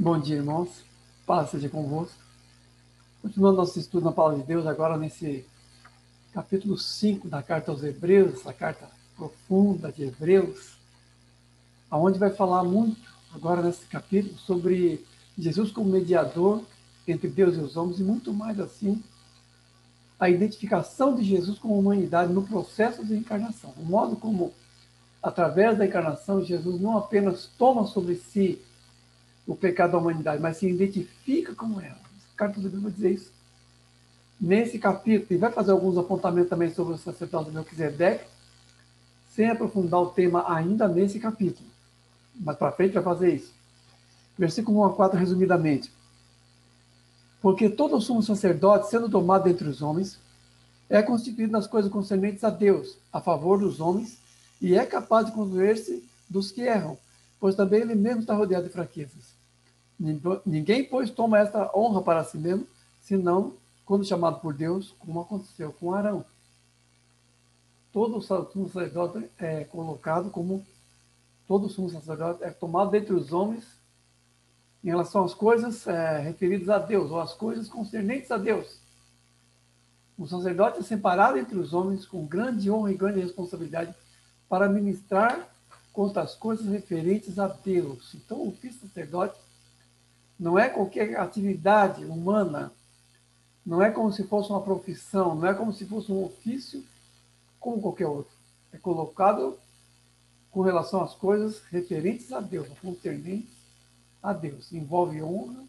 Bom dia, irmãos. Paz seja convosco. Continuando nosso estudo na Palavra de Deus, agora nesse capítulo 5 da carta aos Hebreus, essa carta profunda de Hebreus, onde vai falar muito, agora nesse capítulo, sobre Jesus como mediador entre Deus e os homens e muito mais assim, a identificação de Jesus com a humanidade no processo de encarnação. O modo como, através da encarnação, Jesus não apenas toma sobre si o pecado da humanidade, mas se identifica com ela. A carta aos Hebreus vai dizer isso. Nesse capítulo, e vai fazer alguns apontamentos também sobre o sacerdócio de Melquisedeque, sem aprofundar o tema ainda nesse capítulo. Mas para frente vai fazer isso. Versículo 1 a 4, resumidamente. Porque todo sumo sacerdote, sendo tomado entre os homens, é constituído nas coisas concernentes a Deus, a favor dos homens, e é capaz de condoer-se dos que erram, pois também ele mesmo está rodeado de fraquezas. Ninguém, pois, toma esta honra para si mesmo, senão quando chamado por Deus, como aconteceu com Arão. Todo sumo sacerdote é colocado como todo sumo sacerdote é tomado dentre os homens em relação às coisas referidas a Deus, ou às coisas concernentes a Deus. O sacerdote é separado entre os homens com grande honra e grande responsabilidade para ministrar contra as coisas referentes a Deus. Então, o ofício sacerdote não é qualquer atividade humana, não é como se fosse uma profissão, não é como se fosse um ofício como qualquer outro. É colocado com relação às coisas referentes a Deus, concernentes a Deus. Envolve honra,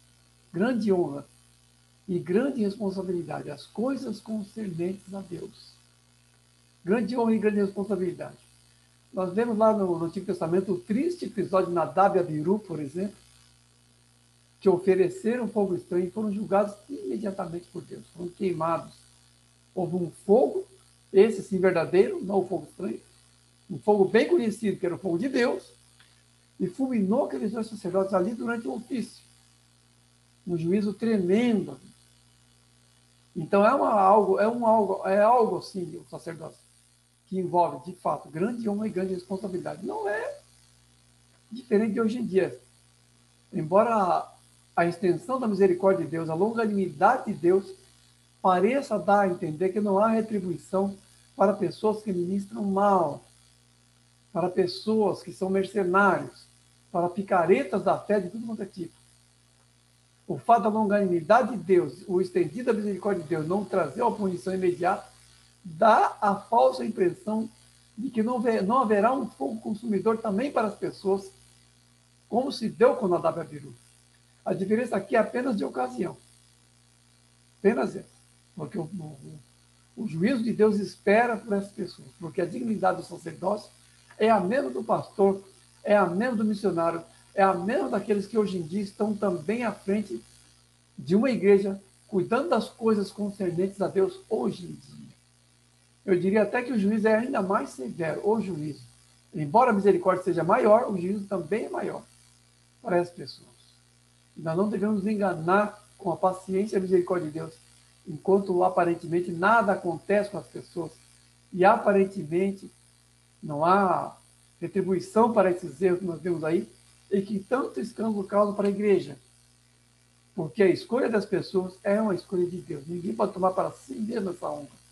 e grande responsabilidade. As coisas concernentes a Deus. Grande honra e grande responsabilidade. Nós vemos lá no Antigo Testamento o triste episódio de Nadab e Abiú, por exemplo, que ofereceram fogo estranho e foram julgados imediatamente por Deus. Foram queimados. Houve um fogo, esse sim verdadeiro, não o fogo estranho, um fogo bem conhecido, que era o fogo de Deus, e fulminou aqueles dois sacerdotes ali durante o ofício. Um juízo tremendo. Então é algo assim, o sacerdócio, que envolve, de fato, grande honra e grande responsabilidade. Não é diferente de hoje em dia. Embora a extensão da misericórdia de Deus, a longanimidade de Deus, pareça dar a entender que não há retribuição para pessoas que ministram mal, para pessoas que são mercenários, para picaretas da fé de tudo quanto é tipo. O fato da longanimidade de Deus, o estendido da misericórdia de Deus, não trazer uma punição imediata, dá a falsa impressão de que não haverá um fogo consumidor também para as pessoas, como se deu com Nadab e Abiú. A diferença aqui é apenas de ocasião. Apenas essa. Porque o juízo de Deus espera por essas pessoas, porque a dignidade do sacerdócio é a mesma do pastor, é a mesma do missionário, é a mesma daqueles que hoje em dia estão também à frente de uma igreja, cuidando das coisas concernentes a Deus hoje em dia. Eu diria até que o juízo é ainda mais severo, o juízo. Embora a misericórdia seja maior, o juízo também é maior para essas pessoas. Nós não devemos nos enganar com a paciência e a misericórdia de Deus, enquanto aparentemente nada acontece com as pessoas e aparentemente não há retribuição para esses erros que nós vemos aí e que tanto escândalo causa para a igreja. Porque a escolha das pessoas é uma escolha de Deus. Ninguém pode tomar para si mesmo essa honra.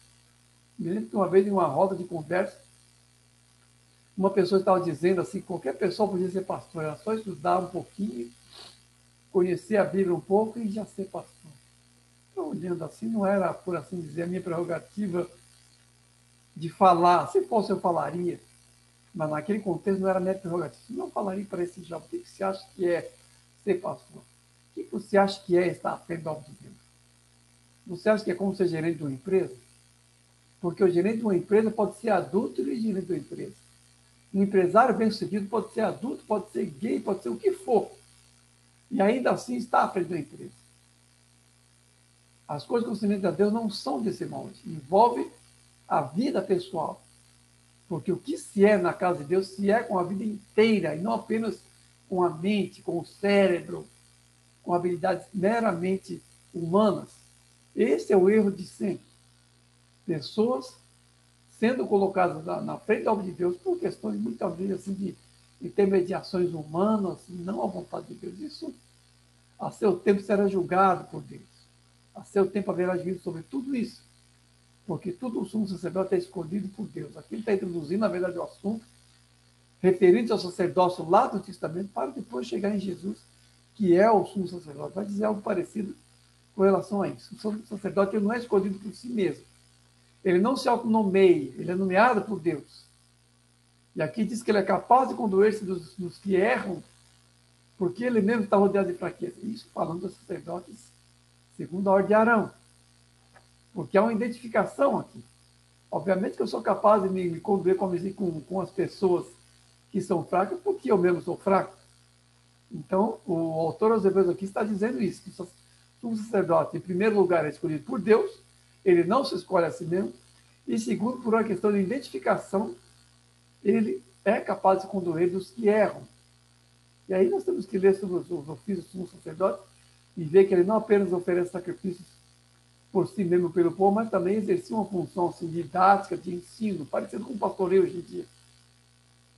Me lembro que uma vez, em uma roda de conversa, uma pessoa estava dizendo assim, qualquer pessoa podia ser pastor, era só estudar um pouquinho, conhecer a Bíblia um pouco e já ser pastor. Então, olhando assim, não era, por assim dizer, a minha prerrogativa de falar. Se fosse, eu falaria. Mas naquele contexto não era minha prerrogativa. Não falaria para esse jovem. O que você acha que é ser pastor? O que você acha que é estar à frente da obra de Deus? Você acha que é como ser gerente de uma empresa? Porque o gerente de uma empresa pode ser adulto e gerente de uma empresa. Um empresário bem-sucedido pode ser adulto, pode ser gay, pode ser o que for. E ainda assim está à frente da empresa. As coisas concernentes a Deus não são desse molde. Envolve a vida pessoal. Porque o que se é na casa de Deus se é com a vida inteira, e não apenas com a mente, com o cérebro, com habilidades meramente humanas. Esse é o erro de sempre. Pessoas sendo colocadas na frente da obra de Deus por questões, muitas vezes, assim, de intermediações humanas, não a vontade de Deus. Isso A seu tempo será julgado por Deus. A seu tempo haverá juízo sobre tudo isso. Porque tudo o sumo sacerdote é escolhido por Deus. Aqui ele está introduzindo, na verdade, o assunto, referindo ao sacerdócio lá do Testamento, para depois chegar em Jesus, que é o sumo sacerdote. Vai dizer algo parecido com relação a isso. O sumo sacerdote ele não é escolhido por si mesmo. Ele não se autonomeia, ele é nomeado por Deus. E aqui diz que ele é capaz de condoer-se dos que erram, porque ele mesmo está rodeado de fraqueza. Isso falando dos sacerdotes segundo a ordem de Arão. Porque há uma identificação aqui. Obviamente que eu sou capaz de me conviver com as pessoas que são fracas, porque eu mesmo sou fraco. Então, o autor aos Hebreus aqui está dizendo isso, que o sacerdote, em primeiro lugar, é escolhido por Deus, ele não se escolhe a si mesmo, e segundo, por uma questão de identificação, ele é capaz de se condoer dos que erram. E aí nós temos que ler sobre os ofícios do sumo sacerdote e ver que ele não apenas oferece sacrifícios por si mesmo pelo povo, mas também exercia uma função assim, didática, de ensino, parecendo com o pastoreio hoje em dia.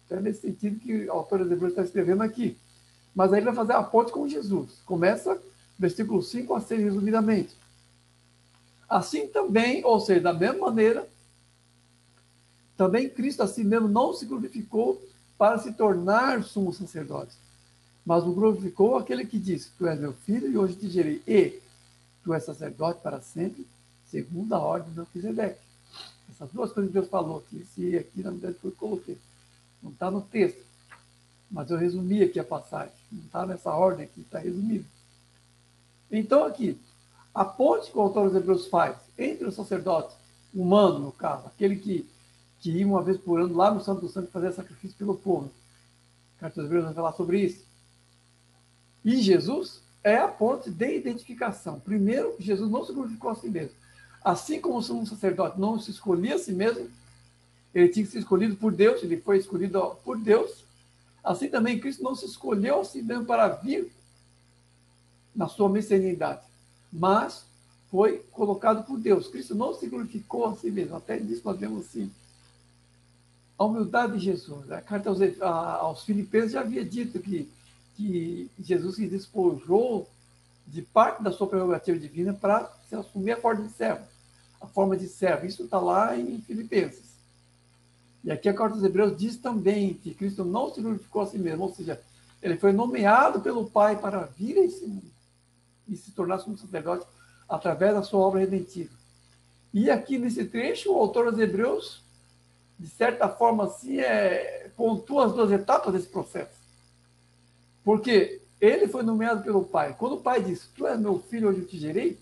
Então é nesse sentido que o autor dos Hebreus está escrevendo aqui. Mas aí ele vai fazer a ponte com Jesus. Começa versículo 5 a 6, resumidamente. Assim também, ou seja, da mesma maneira, também Cristo a si mesmo não se glorificou para se tornar sumo sacerdote, mas o glorificou aquele que disse, tu és meu filho e hoje te gerei. E tu és sacerdote para sempre, segundo a ordem de Melquisedeque. Essas duas coisas que Deus falou aqui, esse aqui na verdade foi o que eu coloquei. Não está no texto, mas eu resumi aqui a passagem. Não está nessa ordem aqui, está resumido. Então aqui, a ponte que o autor dos Hebreus faz entre o sacerdote humano, no caso, aquele que ia uma vez por ano lá no Santo dos Santos fazer sacrifício pelo povo. A carta dos Hebreus vai falar sobre isso. E Jesus é a ponte de identificação. Primeiro, Jesus não se glorificou a si mesmo. Assim como o sumo sacerdote não se escolhia a si mesmo, ele tinha que ser escolhido por Deus, ele foi escolhido por Deus. Assim também Cristo não se escolheu a si mesmo para vir na sua messianidade, mas foi colocado por Deus. Cristo não se glorificou a si mesmo. Até nisso nós vemos assim. A humildade de Jesus. A carta aos Filipenses já havia dito que Jesus se despojou de parte da sua prerrogativa divina para se assumir a forma de servo. A forma de servo. Isso está lá em Filipenses. E aqui a carta dos Hebreus diz também que Cristo não se glorificou a si mesmo, ou seja, ele foi nomeado pelo Pai para vir a esse mundo e se tornar sumo sacerdote através da sua obra redentiva. E aqui nesse trecho, o autor dos Hebreus, de certa forma, assim, pontua as duas etapas desse processo. Porque ele foi nomeado pelo Pai. Quando o Pai disse, tu és meu filho, hoje eu te gerei,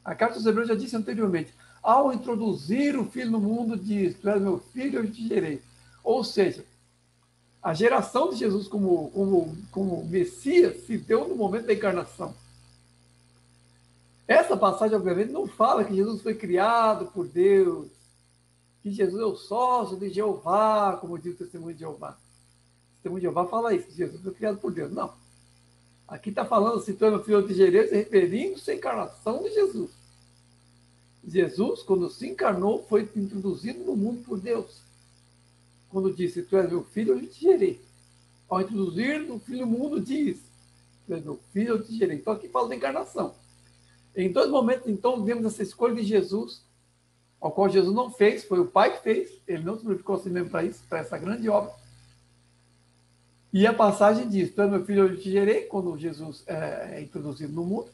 a carta dos Hebreus já disse anteriormente, ao introduzir o filho no mundo, diz, tu és meu filho, hoje eu te gerei. Ou seja, a geração de Jesus como Messias se deu no momento da encarnação. Essa passagem, obviamente, não fala que Jesus foi criado por Deus, que Jesus é o sócio de Jeová, como diz o testemunho de Jeová. O testemunho de Jeová fala isso, que Jesus foi criado por Deus. Não. Aqui está falando, citando o filho de Jeremias, referindo-se à encarnação de Jesus. Jesus, quando se encarnou, foi introduzido no mundo por Deus. Quando disse, tu és meu filho, eu te gerei. Ao introduzir o filho no mundo, diz, tu és meu filho, eu te gerei. Então aqui fala da encarnação. Em dois momentos, então, vemos essa escolha de Jesus, ao qual Jesus não fez, foi o Pai que fez, ele não se glorificou a si mesmo para isso, para essa grande obra. E a passagem diz, tu és meu filho, eu te gerei, quando Jesus é introduzido no mundo,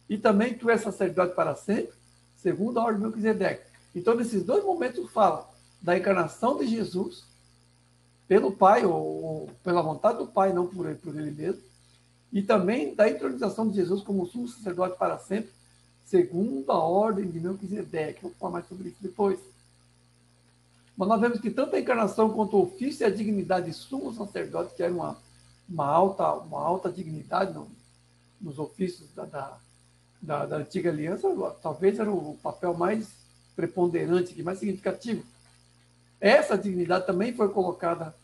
e também tu és sacerdote para sempre, segundo a ordem de Melquisedeque. Então, nesses dois momentos, fala da encarnação de Jesus, pelo Pai, ou pela vontade do Pai, não por ele mesmo, e também da entronização de Jesus como sumo sacerdote para sempre, segundo a ordem de Melquisedeque. Vou falar mais sobre isso depois. Mas nós vemos que tanto a encarnação quanto o ofício e a dignidade de sumo sacerdote, que era uma alta dignidade nos ofícios da antiga aliança, talvez era o papel mais preponderante, mais significativo. Essa dignidade também foi colocada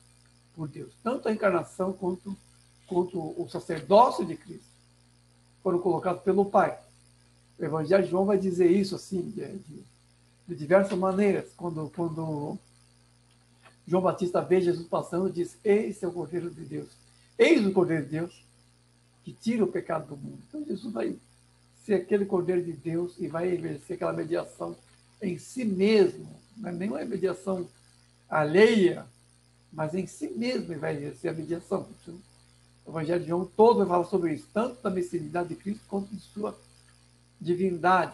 por Deus. Tanto a encarnação quanto o sacerdócio de Cristo foram colocados pelo Pai. O Evangelho de João vai dizer isso assim, de diversas maneiras. Quando João Batista vê Jesus passando, diz, eis é o Cordeiro de Deus. Eis o Cordeiro de Deus que tira o pecado do mundo. Então Jesus vai ser aquele Cordeiro de Deus e vai exercer aquela mediação em si mesmo, não é nenhuma mediação alheia, mas em si mesmo ele vai exercer a mediação. O Evangelho de João todo vai falar sobre isso, tanto da messianidade de Cristo quanto de sua divindade.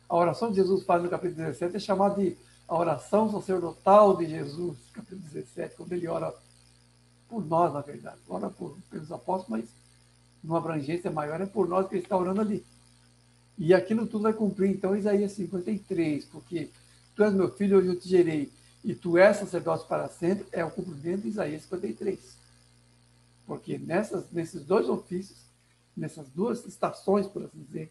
A oração que Jesus faz no capítulo 17 é chamada de a oração sacerdotal de Jesus, capítulo 17, quando ele ora por nós, na verdade. Ora pelos apóstolos, mas numa abrangência maior é por nós que ele está orando ali. E aquilo tudo vai cumprir, então, Isaías 53, porque tu és meu filho, hoje eu te gerei, e tu és sacerdote para sempre, é o cumprimento de Isaías 53. Porque nesses dois ofícios, nessas duas estações, por assim dizer,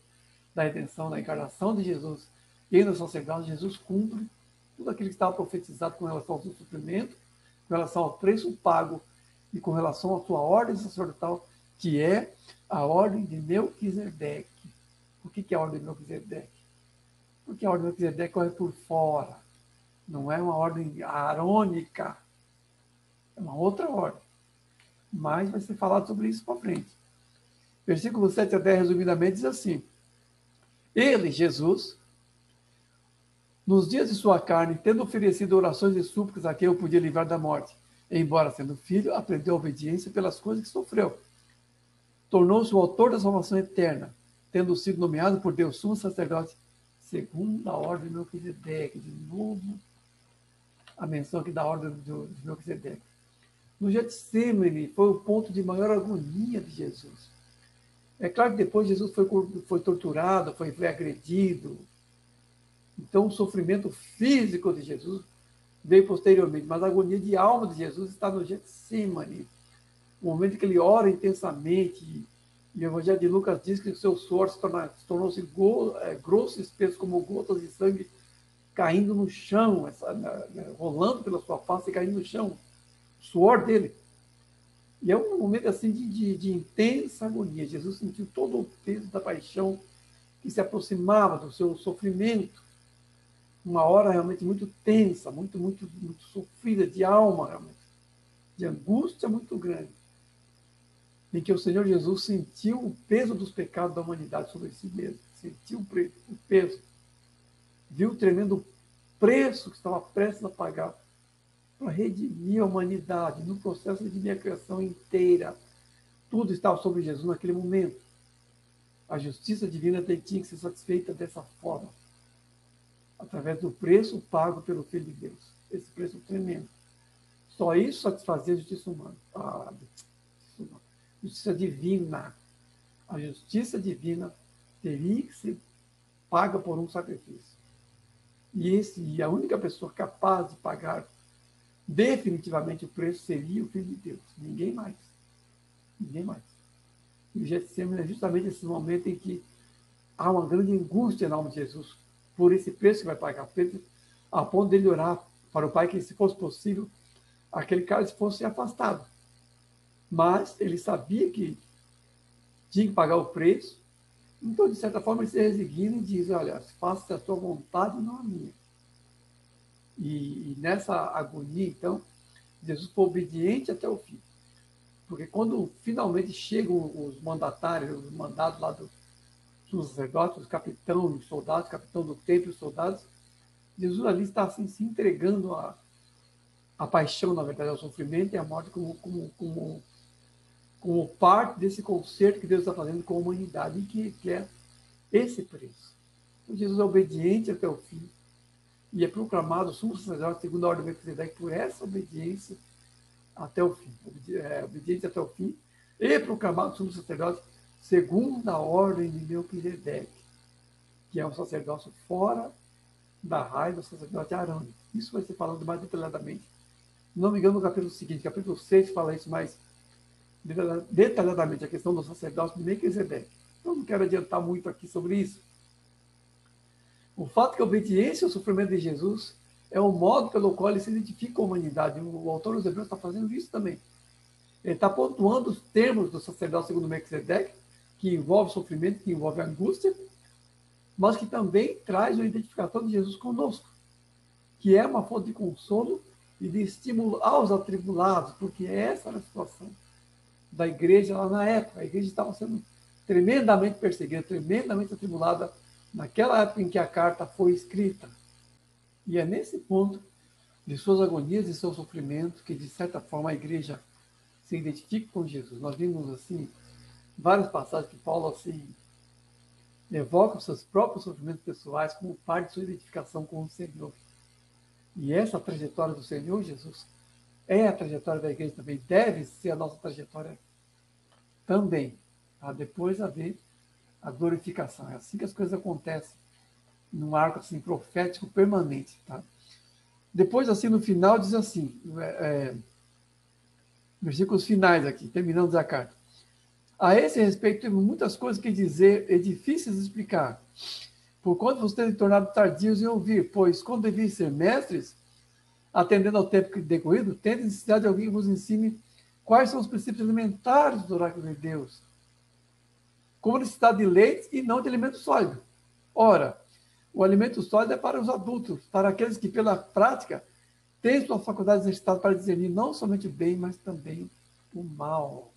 da redenção, da encarnação de Jesus e no sacerdócio, Jesus cumpre tudo aquilo que estava profetizado com relação ao seu sofrimento, com relação ao preço pago e com relação à sua ordem sacerdotal, que é a ordem de Melquisedeque. O que é a ordem de Melquisedeque? Porque a ordem de Melquisedeque corre por fora. Não é uma ordem arônica. É uma outra ordem. Mas vai ser falado sobre isso para frente. Versículo 7 a 10, resumidamente, diz assim: Ele, Jesus, nos dias de sua carne, tendo oferecido orações e súplicas a quem o podia livrar da morte, embora sendo filho, aprendeu a obediência pelas coisas que sofreu. Tornou-se o autor da salvação eterna, tendo sido nomeado por Deus sumo sacerdote, segundo a ordem de Melquisedeque. De novo, a menção aqui da ordem de Melquisedeque. No Getsemane foi o ponto de maior agonia de Jesus. É claro que depois Jesus foi torturado, foi agredido. Então o sofrimento físico de Jesus veio posteriormente, mas a agonia de alma de Jesus está no Getsemane, o momento que ele ora intensamente. E o Evangelho de Lucas diz que o seu suor tornou-se grosso e espesso como gotas de sangue caindo no chão, rolando pela sua face e caindo no chão. O suor dele. E é um momento assim de intensa agonia. Jesus sentiu todo o peso da paixão que se aproximava do seu sofrimento. Uma hora realmente muito tensa, muito sofrida, de alma, realmente. De angústia muito grande. Em que o Senhor Jesus sentiu o peso dos pecados da humanidade sobre si mesmo. Sentiu o peso. Viu o tremendo preço que estava prestes a pagar para redimir a humanidade, no processo de redimir a criação inteira. Tudo estava sobre Jesus naquele momento. A justiça divina tinha que ser satisfeita dessa forma, através do preço pago pelo Filho de Deus. Esse preço tremendo. Só isso satisfazia a justiça humana. Justiça divina. A justiça divina teria que ser paga por um sacrifício. E a única pessoa capaz de pagar definitivamente o preço seria o Filho de Deus. Ninguém mais. Ninguém mais. E o Getsemane é justamente esse momento em que há uma grande angústia na alma de Jesus por esse preço que vai pagar, a ponto dele orar para o Pai que, se fosse possível, aquele cara fosse afastado. Mas ele sabia que tinha que pagar o preço, então, de certa forma, ele se resigna e diz: olha, faça a tua vontade, não a minha. E nessa agonia, então, Jesus foi obediente até o fim. Porque quando finalmente chegam os mandatários, os mandados lá dos sacerdotes, os capitães, os soldados, capitão do templo, os soldados, Jesus ali está assim, se entregando à paixão, na verdade, ao sofrimento e à morte como parte desse concerto que Deus está fazendo com a humanidade, e que é esse preço. Então, Jesus é obediente até o fim e é proclamado sumo sacerdote segundo a ordem de Melquisedeque por essa obediência até o fim. Obediente até o fim e proclamado sumo sacerdote segundo a ordem de Melquisedeque, que é um sacerdócio fora da raiz do sacerdote arônico. Isso vai ser falado mais detalhadamente. Não me engano, no capítulo seguinte, capítulo 6, fala isso mais detalhadamente, a questão do sacerdócio de Melquisedeque. Então, não quero adiantar muito aqui sobre isso. O fato que a obediência ao sofrimento de Jesus é o modo pelo qual ele se identifica com a humanidade. O autor dos Hebreus está fazendo isso também. Ele está pontuando os termos do sacerdócio segundo Melquisedeque, que envolve sofrimento, que envolve angústia, mas que também traz uma identificação de Jesus conosco, que é uma fonte de consolo e de estímulo aos atribulados, porque essa era a situação da igreja lá na época. A igreja estava sendo tremendamente perseguida, tremendamente atribulada naquela época em que a carta foi escrita. E é nesse ponto de suas agonias e seu sofrimento que, de certa forma, a igreja se identifica com Jesus. Nós vimos, assim, várias passagens que Paulo, assim, evoca os seus próprios sofrimentos pessoais como parte de sua identificação com o Senhor. E essa trajetória do Senhor Jesus é a trajetória da igreja também, deve ser a nossa trajetória também, para depois haver a glorificação. É assim que as coisas acontecem, num arco assim, profético permanente. Tá? Depois, assim, no final, diz assim, versículos finais aqui, terminamos a carta. A esse respeito, temos muitas coisas que dizer e difíceis de explicar, porquanto vocês têm tornado tardios em ouvir, pois, quando deviam ser mestres, atendendo ao tempo decorrido, tem necessidade de alguém que vos ensine quais são os princípios alimentares do oráculo de Deus, como necessidade de leite e não de alimento sólido. Ora, o alimento sólido é para os adultos, para aqueles que, pela prática, têm sua faculdade exercitada para discernir não somente o bem, mas também o mal.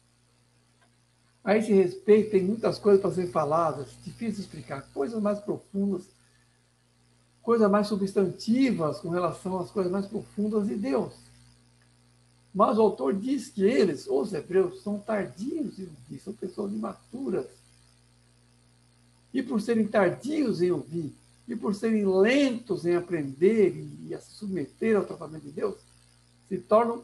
A esse respeito, tem muitas coisas para serem faladas, difícil de explicar, coisas mais profundas, coisas mais substantivas com relação às coisas mais profundas de Deus. Mas o autor diz que eles, os hebreus, são tardios em ouvir, são pessoas imaturas. E por serem tardios em ouvir, e por serem lentos em aprender e a se submeter ao tratamento de Deus, se tornam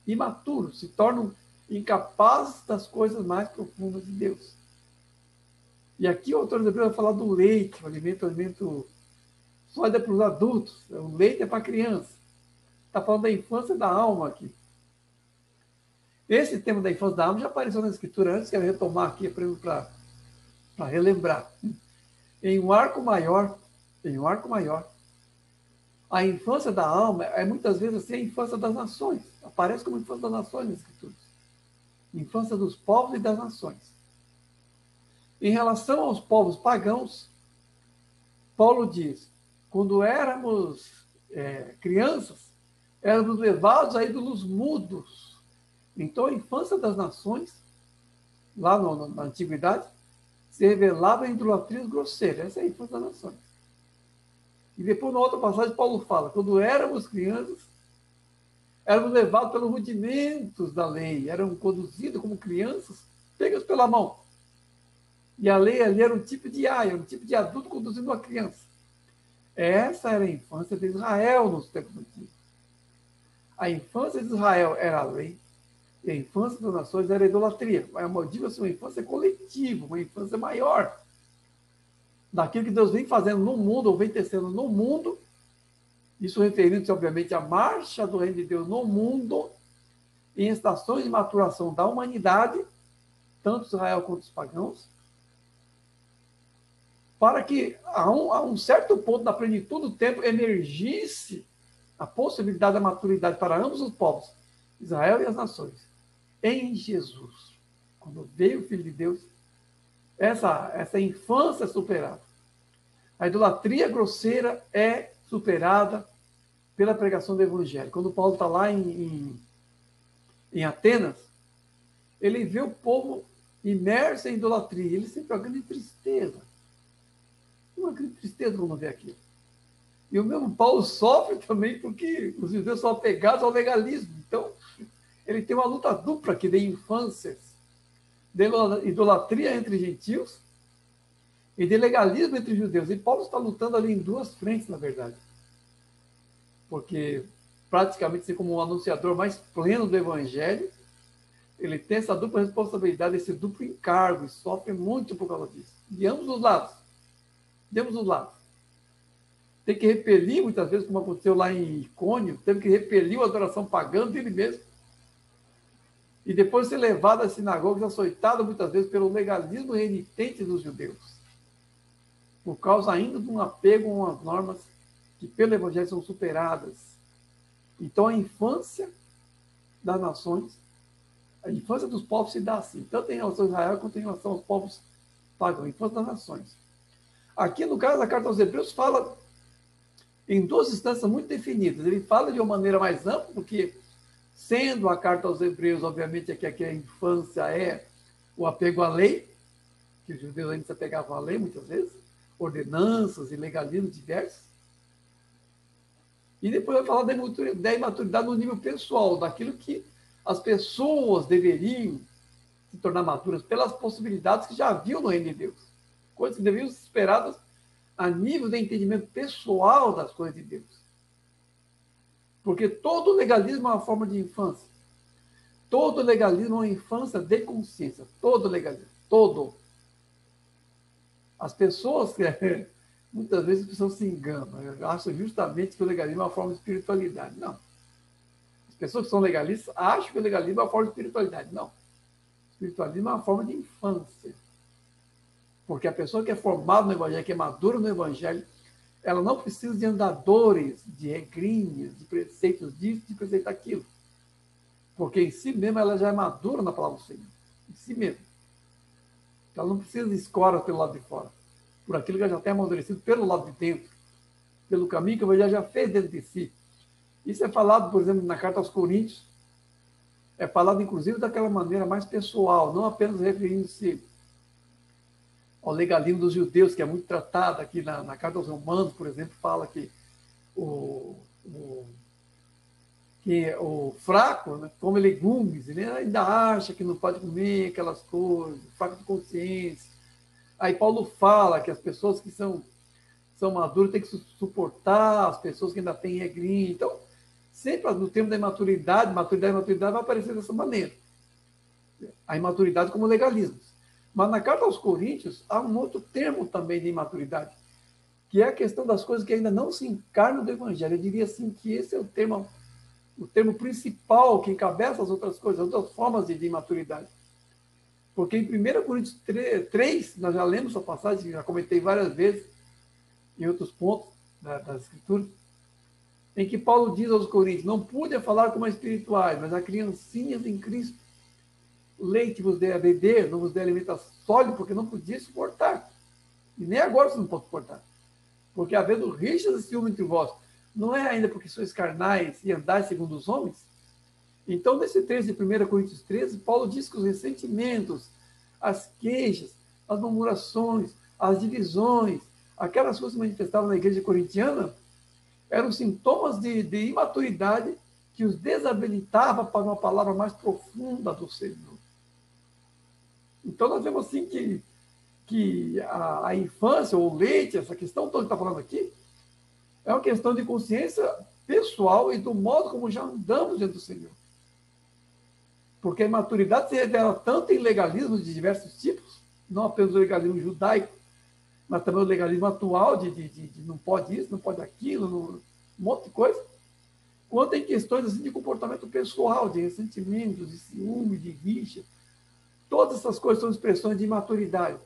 imaturos, se tornam incapazes das coisas mais profundas de Deus. E aqui o autor dos hebreus vai falar do leite, o alimento sólido é para os adultos, o leite é para a criança. Está falando da infância da alma aqui. Esse tema da infância da alma já apareceu na Escritura antes, quero retomar aqui para relembrar. Em um arco maior, a infância da alma é muitas vezes assim a infância das nações. Aparece como infância das nações nas Escrituras. Infância dos povos e das nações. Em relação aos povos pagãos, Paulo diz, quando éramos crianças, éramos levados a ídolos mudos. Então, a infância das nações, lá na antiguidade, se revelava em idolatrias grosseiras. Essa é a infância das nações. E depois, na outra passagem, Paulo fala, quando éramos crianças, éramos levados pelos rudimentos da lei, eram conduzidos como crianças, pegas pela mão. E a lei ali era um tipo de aia, um tipo de adulto conduzindo uma criança. Essa era a infância de Israel nos tempos antigos. A infância de Israel era a lei, e a infância das nações era a idolatria. Mas, digo-se, uma infância coletiva, uma infância maior. Daquilo que Deus vem fazendo no mundo, ou vem tecendo no mundo, isso referindo-se, obviamente, à marcha do reino de Deus no mundo, em estações de maturação da humanidade, tanto Israel quanto os pagãos, para que, a um certo ponto da plenitude do tempo, emergisse a possibilidade da maturidade para ambos os povos, Israel e as nações, em Jesus. Quando veio o Filho de Deus, essa infância é superada. A idolatria grosseira é superada pela pregação do Evangelho. Quando Paulo está lá em Atenas, ele vê o povo imerso em idolatria. Ele sempre uma grande tristeza. Uma grande tristeza quando vê aquilo. E o mesmo Paulo sofre também porque os judeus são apegados ao legalismo. Então, ele tem uma luta dupla aqui de infâncias, de idolatria entre gentios e de legalismo entre judeus. E Paulo está lutando ali em duas frentes, na verdade. Porque, praticamente, assim como um anunciador mais pleno do Evangelho, ele tem essa dupla responsabilidade, esse duplo encargo, e sofre muito por causa disso. De ambos os lados. De ambos os lados. Tem que repelir, muitas vezes, como aconteceu lá em Icônio, teve que repelir a adoração pagã dele mesmo. E depois ser levado às sinagogas, açoitado muitas vezes pelo legalismo renitente dos judeus. Por causa ainda de um apego a umas normas que pelo Evangelho são superadas. Então a infância das nações, a infância dos povos se dá assim, tanto em relação a Israel quanto em relação aos povos pagãos, a infância das nações. Aqui, no caso da carta aos Hebreus, fala em duas instâncias muito definidas. Ele fala de uma maneira mais ampla, porque Sendo a carta aos Hebreus, obviamente, que a infância é o apego à lei, que os judeus ainda se apegavam à lei, muitas vezes, ordenanças e legalismos diversos. E depois vai falar da imaturidade no nível pessoal, daquilo que as pessoas deveriam se tornar maduras pelas possibilidades que já haviam no reino de Deus. Coisas que deveriam ser esperadas a nível de entendimento pessoal das coisas de Deus. Porque todo legalismo é uma forma de infância. Todo legalismo é uma infância de consciência. Todo legalismo. Todo. As pessoas, muitas vezes, as pessoas se enganam. Acham justamente que o legalismo é uma forma de espiritualidade. Não. As pessoas que são legalistas acham que o legalismo é uma forma de espiritualidade. Não. O espiritualismo é uma forma de infância. Porque a pessoa que é formada no Evangelho, que é madura no Evangelho, ela não precisa de andadores, de regrinhas, de preceitos disso, de preceito daquilo. Porque em si mesma ela já é madura na palavra do Senhor. Em si mesma. Ela não precisa de escoras pelo lado de fora. Por aquilo que ela já tem amadurecido pelo lado de dentro. Pelo caminho que o Evangelho já fez dentro de si. Isso é falado, por exemplo, na carta aos Coríntios. É falado, inclusive, daquela maneira mais pessoal, não apenas referindo-se ao legalismo dos judeus, que é muito tratado aqui na carta aos Romanos, por exemplo, fala que o fraco, né, come legumes, ele ainda acha que não pode comer aquelas coisas, fraco de consciência. Aí Paulo fala que as pessoas que são maduras têm que suportar as pessoas que ainda têm regrinha. Então, sempre no termo da imaturidade vai aparecer dessa maneira. A imaturidade como legalismo. Mas na carta aos Coríntios, há um outro termo também de imaturidade, que é a questão das coisas que ainda não se encarnam do Evangelho. Eu diria assim que esse é o termo principal que encabeça as outras coisas, as outras formas de imaturidade. Porque em 1 Coríntios 3, nós já lemos essa passagem, já comentei várias vezes, em outros pontos das Escrituras, em que Paulo diz aos Coríntios: não pude falar como a espirituais, mas a criancinhas em Cristo. Leite vos dei a beber, não vos dei alimentação sólida, porque não podia suportar. E nem agora você não pode suportar. Porque havendo rixas e ciúme entre vós, não é ainda porque sois carnais e andais segundo os homens? Então, nesse texto de 1 Coríntios 13, Paulo diz que os ressentimentos, as queixas, as murmurações, as divisões, aquelas coisas que se manifestavam na igreja corintiana, eram sintomas de imaturidade que os desabilitava para uma palavra mais profunda do Senhor. Então, nós vemos assim que a infância, ou o leite, essa questão toda que está falando aqui, é uma questão de consciência pessoal e do modo como já andamos diante do Senhor. Porque a imaturidade se revela tanto em legalismos de diversos tipos, não apenas o legalismo judaico, mas também o legalismo atual de não pode isso, não pode aquilo, um monte de coisa, quanto em questões assim, de comportamento pessoal, de ressentimentos, de ciúme, de rixa. Todas essas coisas são expressões de imaturidade.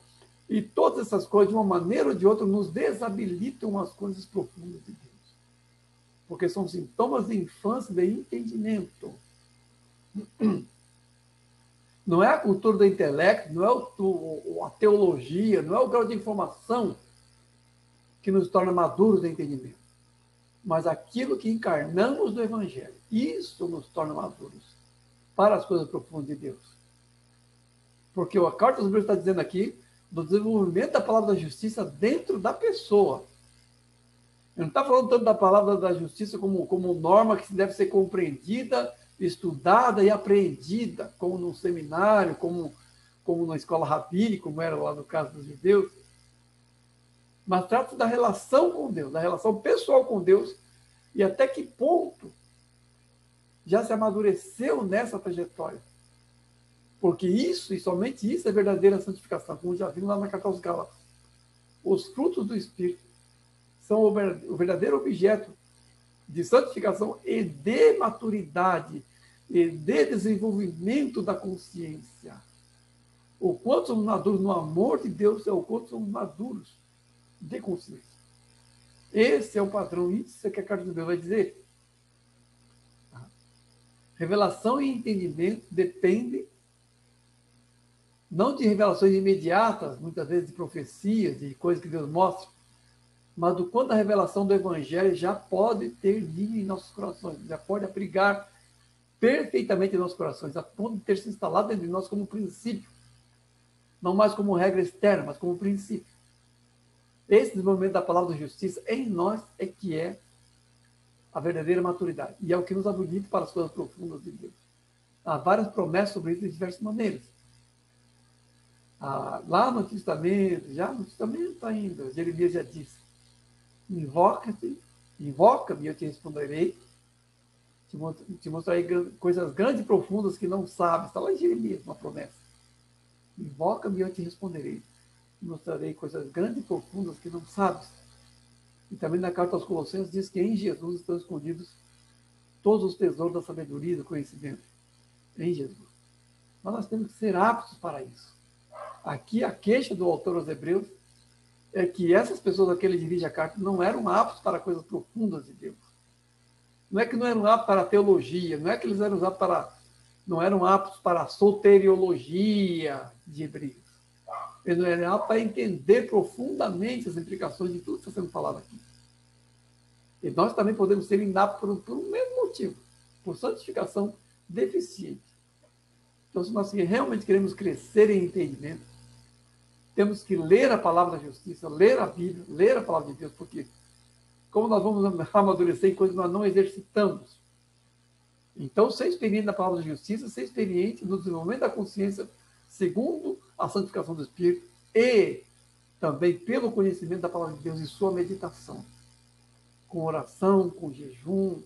E todas essas coisas, de uma maneira ou de outra, nos desabilitam as coisas profundas de Deus. Porque são sintomas de infância, de entendimento. Não é a cultura do intelecto, não é a teologia, não é o grau de informação que nos torna maduros de entendimento. Mas aquilo que encarnamos do Evangelho. Isso nos torna maduros para as coisas profundas de Deus. Porque a carta dos Hebreus está dizendo aqui do desenvolvimento da palavra da justiça dentro da pessoa. Ele não está falando tanto da palavra da justiça como norma que deve ser compreendida, estudada e apreendida, como num seminário, como na escola rabínica, como era lá no caso dos judeus. Mas trata da relação com Deus, da relação pessoal com Deus, e até que ponto já se amadureceu nessa trajetória. Porque isso, e somente isso, é verdadeira santificação, como já vimos lá na carta aos Gálatas. Os frutos do Espírito são o verdadeiro objeto de santificação e de maturidade, e de desenvolvimento da consciência. O quanto somos maduros no amor de Deus é o quanto somos maduros de consciência. Esse é o padrão, isso é que a carta de Deus vai dizer. Revelação e entendimento dependem não de revelações imediatas, muitas vezes de profecias, de coisas que Deus mostra, mas do quanto a revelação do Evangelho já pode ter ninho em nossos corações, já pode abrigar perfeitamente em nossos corações, a ponto de ter se instalado dentro de nós como princípio, não mais como regra externa, mas como princípio. Esse desenvolvimento da palavra da justiça em nós é que é a verdadeira maturidade. E é o que nos habilita para as coisas profundas de Deus. Há várias promessas sobre isso de diversas maneiras. Lá no Antigo Testamento, já no Testamento ainda, Jeremias já disse: invoca-me e eu te responderei, te mostrarei coisas grandes e profundas que não sabes. Está lá em Jeremias, uma promessa. Invoca-me e eu te responderei. Te mostrarei coisas grandes e profundas que não sabes. E também na carta aos Colossenses diz que em Jesus estão escondidos todos os tesouros da sabedoria e do conhecimento. Em Jesus. Mas nós temos que ser aptos para isso. Aqui a queixa do autor aos Hebreus é que essas pessoas a que ele dirige a carta não eram aptos para coisas profundas de Deus. Não é que não eram aptos para a teologia, não é que eles não eram aptos para a soteriologia de Hebreus. Eles não eram aptos para entender profundamente as implicações de tudo que está sendo falado aqui. E nós também podemos ser inaptos por um mesmo motivo, por santificação deficiente. Então, se nós realmente queremos crescer em entendimento, temos que ler a palavra da justiça, ler a Bíblia, ler a palavra de Deus, porque como nós vamos amadurecer em coisas que nós não exercitamos. Então, ser experiente na palavra da justiça, ser experiente no desenvolvimento da consciência, segundo a santificação do Espírito, e também pelo conhecimento da palavra de Deus e sua meditação, com oração, com jejum,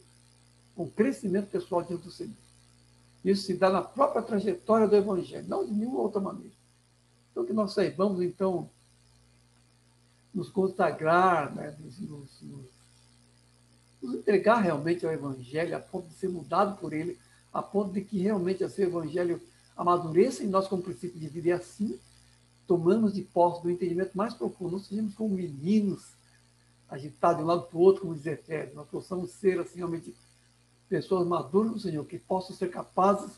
com crescimento pessoal diante do Senhor. Isso se dá na própria trajetória do Evangelho, não de nenhuma outra maneira. Então, que nós saibamos, então, nos consagrar, né, nos entregar realmente ao Evangelho, a ponto de ser mudado por ele, a ponto de que realmente esse Evangelho amadureça em nós como princípio de vida, e assim tomamos de posse do entendimento mais profundo, não sejamos como meninos agitados de um lado para o outro, como diz Efésios, nós possamos ser, assim, realmente pessoas maduras no Senhor, que possam ser capazes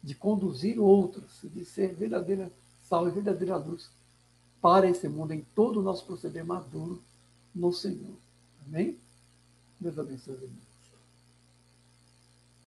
de conduzir outros, de ser verdadeira sal e verdadeira luz para esse mundo, em todo o nosso proceder maduro no Senhor. Amém? Deus abençoe.